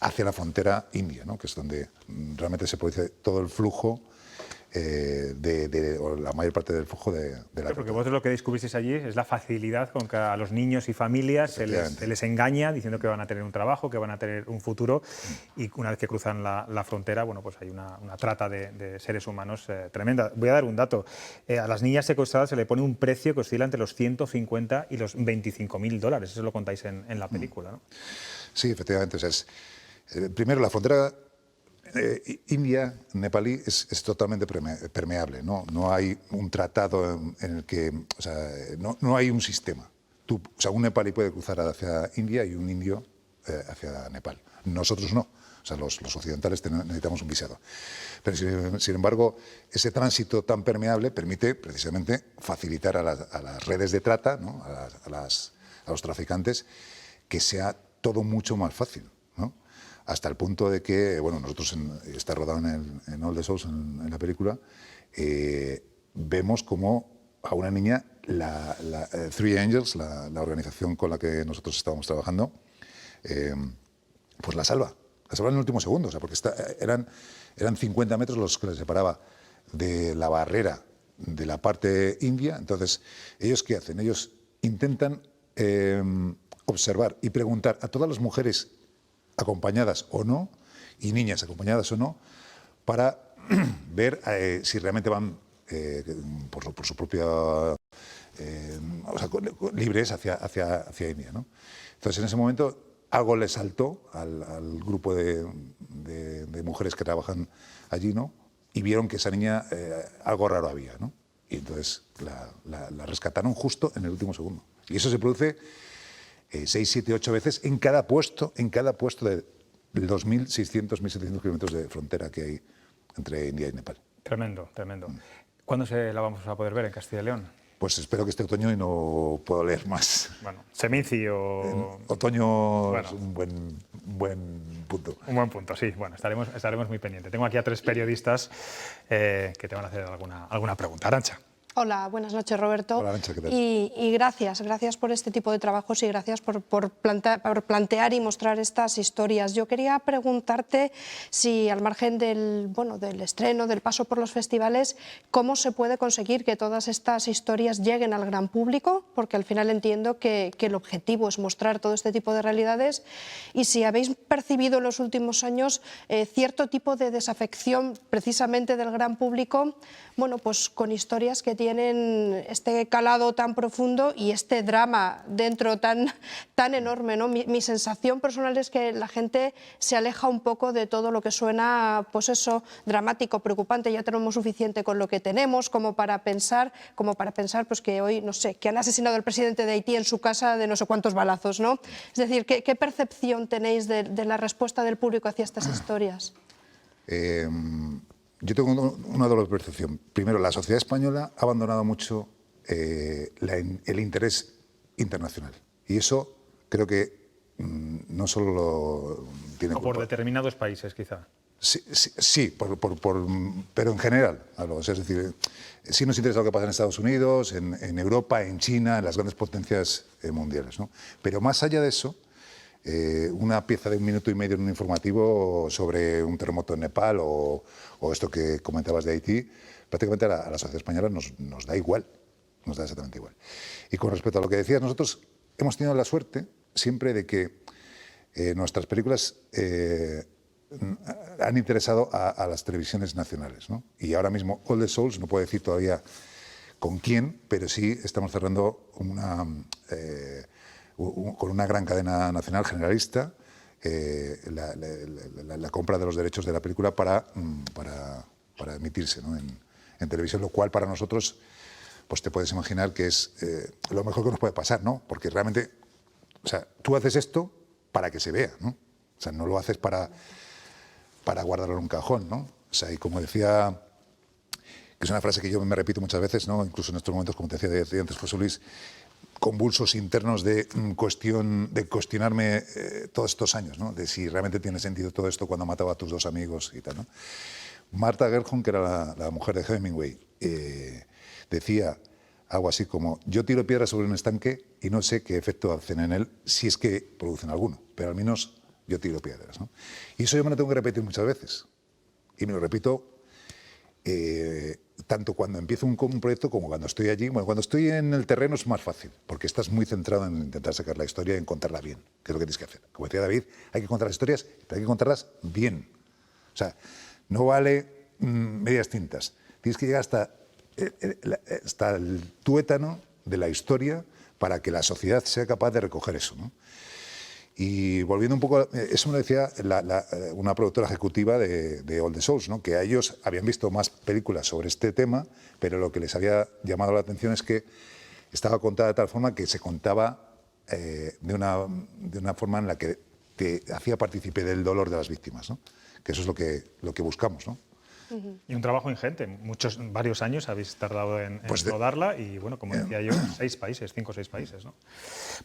hacia la frontera india, ¿no? Que es donde realmente se produce todo el flujo, o la mayor parte del flujo de la trata. Porque vosotros lo que descubristeis allí es la facilidad con que a los niños y familias se les engaña diciendo que van a tener un trabajo, que van a tener un futuro, y una vez que cruzan la frontera, bueno, pues hay una trata de seres humanos tremenda. Voy a dar un dato. A las niñas secuestradas se le pone un precio que oscila entre los 150 y los 25.000 dólares. Eso lo contáis en la película, ¿no? Sí, efectivamente. O sea, primero, la frontera India, nepalí, es totalmente permeable, ¿no? No hay un tratado en el que, o sea, no hay un sistema. O sea, un nepalí puede cruzar hacia India y un indio hacia Nepal. Nosotros no. O sea, los occidentales necesitamos un visado. Pero, sin embargo, ese tránsito tan permeable permite precisamente facilitar a las redes de trata, ¿no? a los traficantes, que sea todo mucho más fácil, ¿no? Hasta el punto de que, bueno, nosotros, está rodado en All the Souls, en la película, vemos como a una niña, Three Angels, la organización con la que nosotros estábamos trabajando, pues la salva en el último segundo, o sea, porque eran 50 metros los que les separaba de la barrera de la parte india. Entonces, ¿ellos qué hacen? Ellos intentan observar y preguntar a todas las mujeres acompañadas o no, y niñas acompañadas o no, para ver si realmente van por su propia, o sea, libres hacia India, ¿no? Entonces, en ese momento, algo le saltó al grupo de mujeres que trabajan allí, ¿no? Y vieron que esa niña, algo raro había, ¿no? Y entonces la rescataron justo en el último segundo. Y eso se produce 6, 7, 8 veces en cada puesto de los 1.600, 1.700 kilómetros de frontera que hay entre India y Nepal. Tremendo, tremendo. ¿Cuándo la vamos a poder ver en Castilla y León? Pues espero que este otoño, y no puedo leer más. Bueno, Seminci o... Otoño, bueno, es un buen punto. Un buen punto, sí. Bueno, estaremos muy pendientes. Tengo aquí a 3 periodistas que te van a hacer alguna pregunta. Arantxa. Hola, buenas noches, Roberto. Hola, Arancha, ¿qué tal? Y gracias por este tipo de trabajos y gracias por plantear y mostrar estas historias. Yo quería preguntarte si, al margen del estreno, del paso por los festivales, ¿cómo se puede conseguir que todas estas historias lleguen al gran público? Porque al final entiendo que el objetivo es mostrar todo este tipo de realidades. Y si habéis percibido en los últimos años cierto tipo de desafección precisamente del gran público, bueno, pues con historias que tienen este calado tan profundo y este drama dentro tan enorme, ¿no? Mi sensación personal es que la gente se aleja un poco de todo lo que suena, pues eso, dramático, preocupante. Ya tenemos suficiente con lo que tenemos como para pensar pues que hoy, no sé, que han asesinado al presidente de Haití en su casa de no sé cuántos balazos, ¿no? Es decir, ¿qué percepción tenéis de la respuesta del público hacia estas historias? Yo tengo una doble percepción. Primero, la sociedad española ha abandonado mucho el interés internacional. Y eso creo que no solo lo tiene o por determinados países, quizá. Sí, pero en general. O sea, es decir, sí nos interesa lo que pasa en Estados Unidos, en Europa, en China, en las grandes potencias mundiales, ¿no? Pero más allá de eso, una pieza de 1 minuto y medio en un informativo sobre un terremoto en Nepal o esto que comentabas de Haití, prácticamente a la sociedad española nos da igual, nos da exactamente igual. Y con respecto a lo que decías, nosotros hemos tenido la suerte siempre de que nuestras películas han interesado a las televisiones nacionales, ¿no? Y ahora mismo All the Souls, no puedo decir todavía con quién, pero sí estamos cerrando con una gran cadena nacional generalista la compra de los derechos de la película para emitirse, ¿no? en televisión, lo cual para nosotros, pues te puedes imaginar que es lo mejor que nos puede pasar, ¿no? Porque realmente, o sea, tú haces esto para que se vea, ¿no? O sea, no lo haces para guardarlo en un cajón, ¿no? O sea, y como decía, que es una frase que yo me repito muchas veces, ¿no? Incluso en estos momentos, como te decía antes José Luis, convulsos internos de cuestionarme todos estos años, ¿no? De si realmente tiene sentido todo esto cuando mataba a tus 2 amigos y tal, ¿no? Martha Gellhorn, que era la mujer de Hemingway, decía algo así como: yo tiro piedras sobre un estanque y no sé qué efecto hacen en él, si es que producen alguno, pero al menos yo tiro piedras, ¿no? Y eso yo me lo tengo que repetir muchas veces. Y me lo repito tanto cuando empiezo un proyecto como cuando estoy allí. Bueno, cuando estoy en el terreno es más fácil, porque estás muy centrado en intentar sacar la historia y en contarla bien, que es lo que tienes que hacer. Como decía David, hay que contar las historias, pero hay que contarlas bien. O sea, no vale medias tintas. Tienes que llegar hasta el tuétano de la historia para que la sociedad sea capaz de recoger eso, ¿no? Y volviendo un poco, eso me lo decía una productora ejecutiva de All the Souls, ¿no? Que a ellos habían visto más películas sobre este tema, pero lo que les había llamado la atención es que estaba contada de tal forma que se contaba de una forma en la que te hacía partícipe del dolor de las víctimas, ¿no? Que eso es lo que buscamos, ¿no? Y un trabajo ingente. Varios años habéis tardado en rodarla y, bueno, como decía yo, 5 o 6 países, ¿no?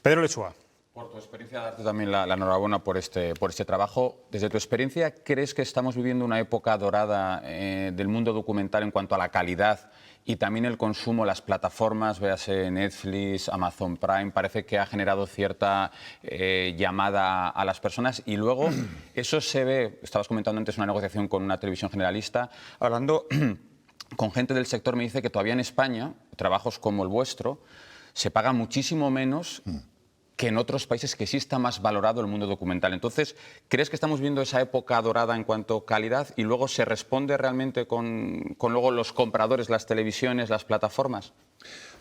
Pedro Lechua. Por tu experiencia, darte también la enhorabuena por este trabajo. Desde tu experiencia, ¿crees que estamos viviendo una época dorada del mundo documental en cuanto a la calidad y también el consumo? Las plataformas, véase Netflix, Amazon Prime, parece que ha generado cierta llamada a las personas. Y luego, eso se ve, estabas comentando antes una negociación con una televisión generalista, hablando con gente del sector, me dice que todavía en España, trabajos como el vuestro, se paga muchísimo menos que en otros países, que sí está más valorado el mundo documental. Entonces, ¿crees que estamos viendo esa época dorada en cuanto a calidad y luego se responde realmente con luego los compradores, las televisiones, las plataformas?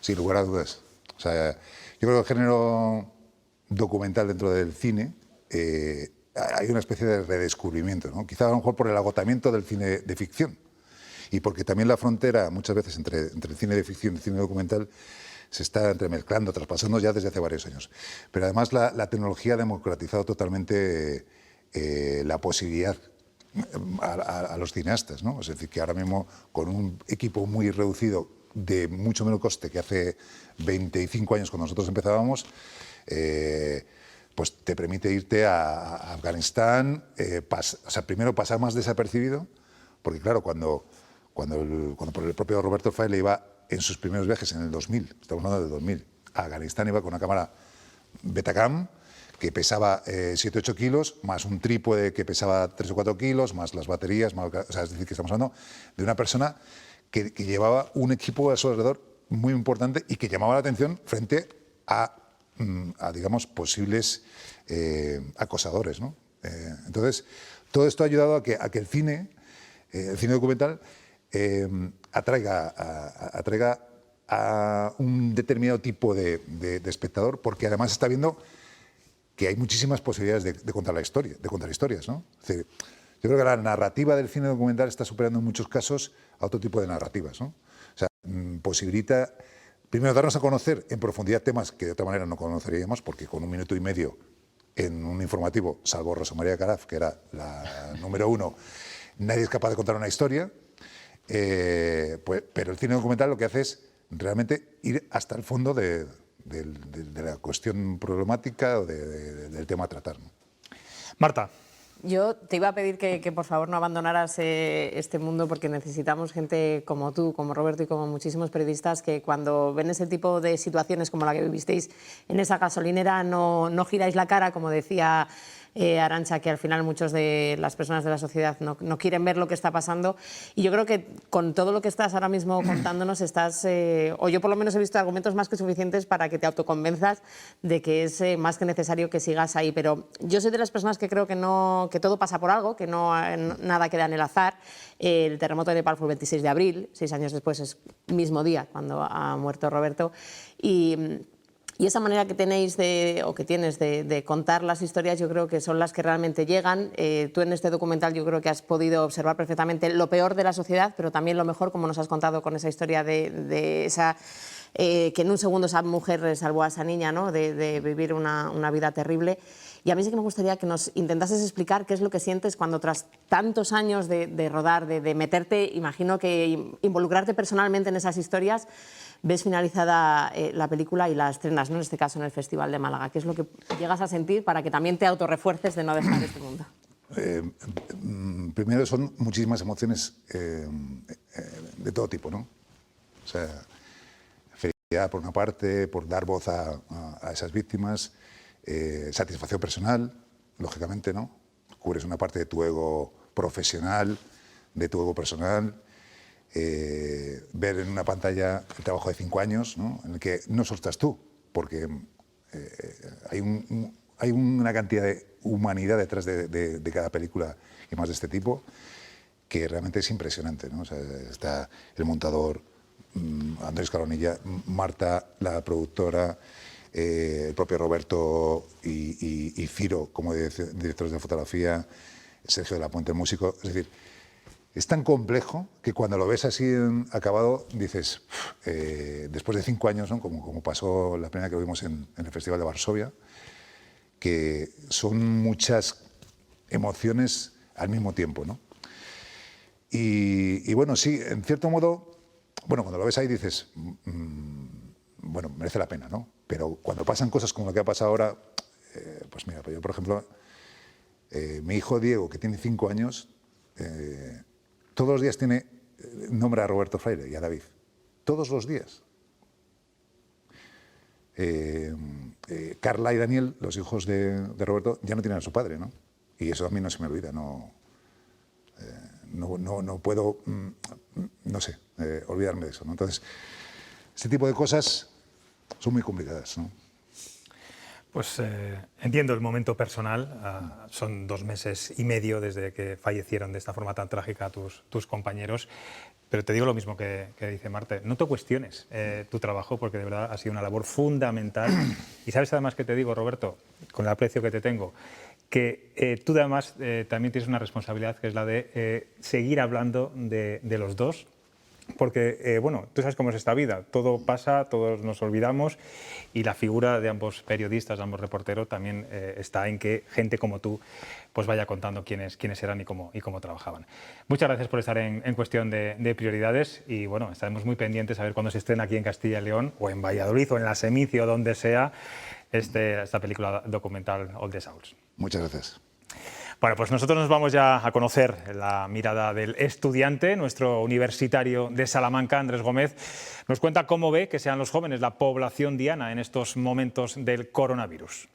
Sin lugar a dudas. O sea, yo creo que el género documental dentro del cine hay una especie de redescubrimiento, ¿no? Quizá a lo mejor por el agotamiento del cine de ficción y porque también la frontera muchas veces entre el cine de ficción y el cine documental se está entremezclando, traspasando ya desde hace varios años. Pero además la tecnología ha democratizado totalmente la posibilidad a los cineastas, ¿no? Es decir, que ahora mismo con un equipo muy reducido de mucho menos coste que hace 25 años cuando nosotros empezábamos, pues te permite irte a Afganistán, primero pasar más desapercibido, porque claro, cuando por el propio Roberto Fay le iba en sus primeros viajes en el 2000, estamos hablando del 2000, a Afganistán iba con una cámara Betacam que pesaba 7-8 kilos, más un trípode que pesaba 3 o 4 kilos, más las baterías, más, o sea, es decir, que estamos hablando de una persona que llevaba un equipo a su alrededor muy importante y que llamaba la atención frente a digamos, posibles acosadores, ¿no? Entonces, todo esto ha ayudado a que el cine documental atraiga a un determinado tipo de espectador, porque además está viendo que hay muchísimas posibilidades de contar la historia, de contar historias, ¿no? Es decir, yo creo que la narrativa del cine documental está superando en muchos casos a otro tipo de narrativas, ¿no? O sea, posibilita, primero, darnos a conocer en profundidad temas que de otra manera no conoceríamos, porque con 1 minuto y medio en un informativo, salvo Rosa María Caraf, que era la número 1, nadie es capaz de contar una historia, pero el cine documental lo que hace es realmente ir hasta el fondo de la cuestión problemática o del tema a tratar, ¿no? Marta. Yo te iba a pedir que por favor no abandonaras este mundo, porque necesitamos gente como tú, como Roberto y como muchísimos periodistas que cuando ven ese tipo de situaciones como la que vivisteis en esa gasolinera no giráis la cara, como decía Arantxa, que al final muchas de las personas de la sociedad no quieren ver lo que está pasando. Y yo creo que con todo lo que estás ahora mismo contándonos estás, o yo por lo menos he visto argumentos más que suficientes para que te autoconvenzas de que es más que necesario que sigas ahí. Pero yo soy de las personas que creo que todo pasa por algo, que nada queda en el azar. El terremoto de Nepal fue el 26 de abril, 6 años después es el mismo día cuando ha muerto Roberto. Y esa manera que tenéis de contar las historias, yo creo que son las que realmente llegan. Tú en este documental yo creo que has podido observar perfectamente lo peor de la sociedad, pero también lo mejor, como nos has contado con esa historia de esa que en un segundo esa mujer salvó a esa niña, ¿no? de vivir una vida terrible. Y a mí sí que me gustaría que nos intentases explicar qué es lo que sientes cuando tras tantos años de rodar, de meterte, imagino que involucrarte personalmente en esas historias, ves finalizada la película y la estrenas, ¿no? En este caso en el Festival de Málaga. ¿Qué es lo que llegas a sentir para que también te autorrefuerces de no dejar este mundo? Primero son muchísimas emociones de todo tipo, ¿no? O sea, felicidad por una parte, por dar voz a esas víctimas, satisfacción personal, lógicamente, ¿no? Cubres una parte de tu ego profesional, de tu ego personal. Ver en una pantalla el trabajo de 5 años, ¿no? En el que no solo estás tú, porque hay una cantidad de humanidad detrás de cada película y más de este tipo que realmente es impresionante, ¿no? O sea, está el montador, Andrés Caronilla, Marta, la productora, el propio Roberto y Ciro como directores de fotografía, Sergio de la Puente, músico, es decir, es tan complejo que cuando lo ves así acabado dices, después de 5 años, ¿no? como pasó la primera que vimos en el Festival de Varsovia, que son muchas emociones al mismo tiempo, ¿no? Y bueno, sí, en cierto modo, bueno, cuando lo ves ahí dices, bueno, merece la pena, ¿no? Pero cuando pasan cosas como lo que ha pasado ahora, pues mira, yo por ejemplo, mi hijo Diego, que tiene 5 años, todos los días tiene nombre a Roberto Freire y a David. Todos los días. Carla y Daniel, los hijos de Roberto, ya no tienen a su padre, ¿no? Y eso a mí no se me olvida, no puedo, no sé, olvidarme de eso, ¿no? Entonces, este tipo de cosas son muy complicadas, ¿no? Pues entiendo el momento personal, son 2 meses y medio desde que fallecieron de esta forma tan trágica tus compañeros, pero te digo lo mismo que dice Marta, no te cuestiones tu trabajo porque de verdad ha sido una labor fundamental y sabes además que te digo, Roberto, con el aprecio que te tengo, que tú además también tienes una responsabilidad que es la de seguir hablando de los dos. Porque, bueno, tú sabes cómo es esta vida, todo pasa, todos nos olvidamos y la figura de ambos periodistas, de ambos reporteros, también está en que gente como tú pues vaya contando quiénes eran y cómo trabajaban. Muchas gracias por estar en cuestión de prioridades y, bueno, estaremos muy pendientes a ver cuándo se estrena aquí en Castilla y León o en Valladolid o en la Semici o donde sea esta película documental All the Souls. Muchas gracias. Bueno, pues nosotros nos vamos ya a conocer la mirada del estudiante. Nuestro universitario de Salamanca, Andrés Gómez, nos cuenta cómo ve que sean los jóvenes la población diana en estos momentos del coronavirus.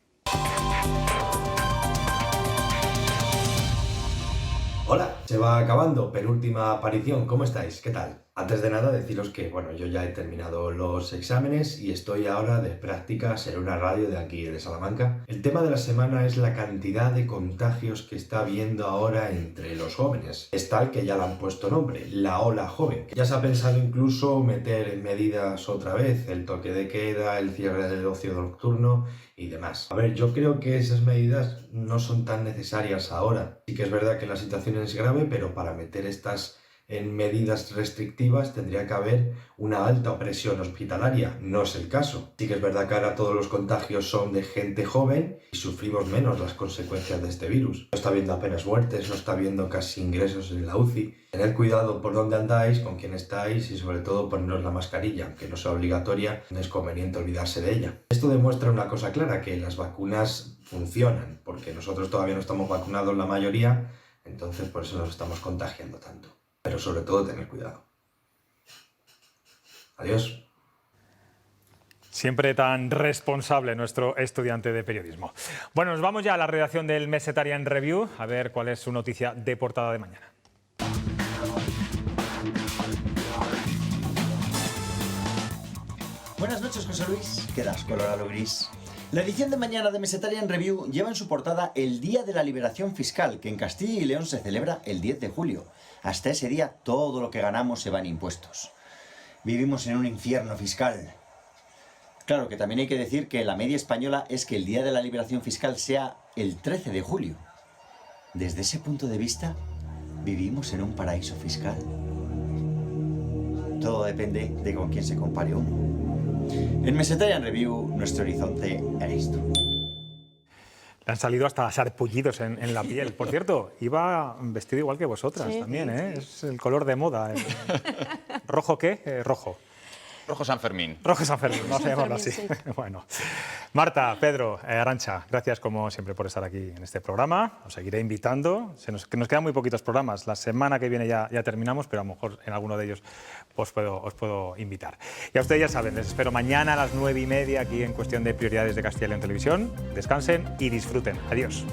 Hola, se va acabando, penúltima aparición, ¿cómo estáis? ¿Qué tal? Antes de nada deciros que, bueno, yo ya he terminado los exámenes y estoy ahora de prácticas en una radio de aquí, de Salamanca. El tema de la semana es la cantidad de contagios que está habiendo ahora entre los jóvenes. Es tal que ya le han puesto nombre, la ola joven. Ya se ha pensado incluso meter en medidas otra vez, el toque de queda, el cierre del ocio nocturno y demás. A ver, yo creo que esas medidas no son tan necesarias ahora. Sí que es verdad que la situación es grave, pero para meter estas en medidas restrictivas tendría que haber una alta presión hospitalaria. No es el caso. Sí que es verdad que ahora todos los contagios son de gente joven y sufrimos menos las consecuencias de este virus. No está habiendo apenas muertes, no está habiendo casi ingresos en la UCI. Tened cuidado por dónde andáis, con quién estáis y sobre todo poneros la mascarilla, aunque no sea obligatoria, no es conveniente olvidarse de ella. Esto demuestra una cosa clara, que las vacunas funcionan, porque nosotros todavía no estamos vacunados la mayoría, entonces por eso nos estamos contagiando tanto. Pero sobre todo tener cuidado. Adiós. Siempre tan responsable nuestro estudiante de periodismo. Bueno, nos vamos ya a la redacción del Mesetarian Review a ver cuál es su noticia de portada de mañana. Buenas noches, José Luis. Quedas colorado gris. La edición de mañana de Mesetarian Review lleva en su portada el Día de la Liberación Fiscal, que en Castilla y León se celebra el 10 de julio. Hasta ese día todo lo que ganamos se va en impuestos. Vivimos en un infierno fiscal. Claro que también hay que decir que la media española es que el Día de la Liberación Fiscal sea el 13 de julio. Desde ese punto de vista, vivimos en un paraíso fiscal. Todo depende de con quién se compare uno. En Mesetarian Review, nuestro horizonte eres tú. Le han salido hasta sarpullidos en la piel. Por cierto, iba vestido igual que vosotras también, ¿eh? Sí. Es el color de moda. ¿Rojo qué? Rojo. Rojo San Fermín. Rojo San Fermín, vamos a llamarlo así. Sí. Bueno. Marta, Pedro, Arantxa, gracias como siempre por estar aquí en este programa. Os seguiré invitando. Que nos quedan muy poquitos programas. La semana que viene ya terminamos, pero a lo mejor en alguno de ellos os puedo invitar. Y a ustedes ya saben, les espero mañana a las 9:30 aquí en Cuestión de Prioridades de Castilla y León Televisión. Descansen y disfruten. Adiós.